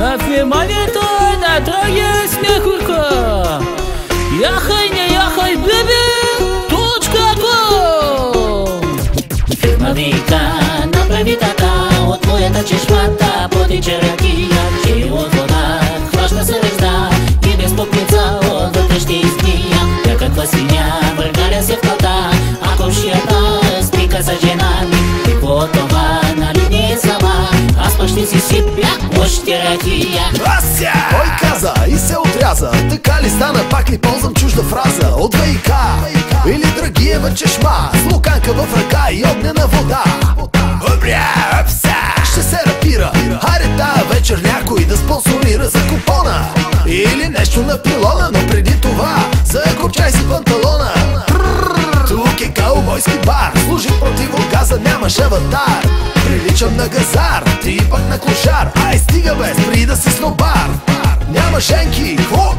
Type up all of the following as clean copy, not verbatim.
вниманието на другия смехурка. Яхай, не яхай, бебе, .com. Фирма вика, направи така, от моята чешмата потича ракия, че от вода хваща се режда и без попница отвътре ще изгния. Тя каква свиня, въргаля се в кълта, а комшията спика за жена ми. Какво това, нали не е сама, аз пък ще си сипя още ракия. Той каза и се отряза, така ли стана, пак ли ползвам чужда фраза от ВИК или Драгиева чешма, с луканка в ръка и огнена вода. Ще се рапира, хайде тая вечер някой да спонсорира за купона или нещо на пилона, но преди това закопчай си панталона. Тук е каубойски бар, служи противогаза, нямаш аватар. Приличам на газар, ти пък на клошар. Ай стига бе, спри да си снобар. Няма женки, кво?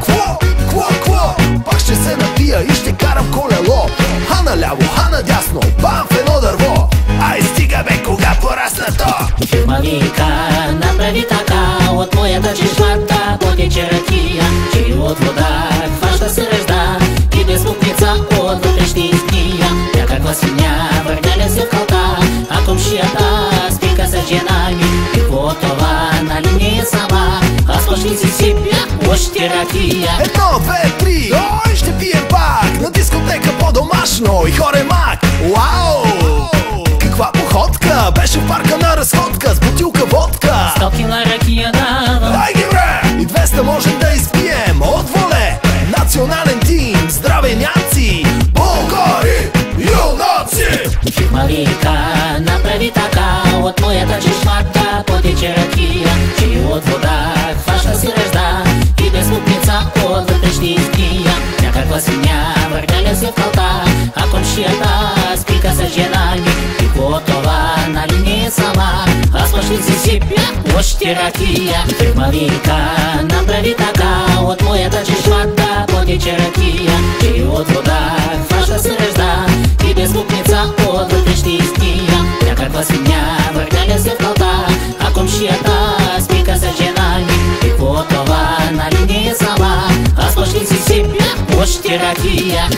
Пак ще се напия и ще карам колело. Ха наляво, ха надясно, бам в едно дърво. Ай стига бе, кога порасна то. Фирма вика, направи така, от моята чешмата потече ракия, че от вода хваща се режда и без мукница отвътре ще изгния. Тя каква свиня, въргаля се в кълта, а комшията спика за жена ми. Какво това, нали не е сама, аз пък ще си сипя още ракия. 1, 2, 3, ой ще пием пак на дискотека по-домашно и хоремак. Уау! Каква походка, беше в парка на разходка с бутилка водка. 100 кила ракия давам. Дай ги бре! И 200 можем да изпием от воле. Национален тим, здраве няци, българи, юнаци. Фирма вика, направи така, от моята чешмата потече ракия, че от вода хваща си режда и без мукница отвътре ще изгния. Някаква свиня, въргаля се в кълта, а комшията спика за жена ми. Какво това, нали не е сама, аз пък ще си сипя още ракия. Фирма вика, направи така, от моята чешмата потече ракия, че от вода хваща се режда и без мукница отвътре ще изгния. Някаква свиня, въргаля се в кълта, а комшията спика за жена ми. Какво това, нали не е сама, аз пък ще си сипя още ракия.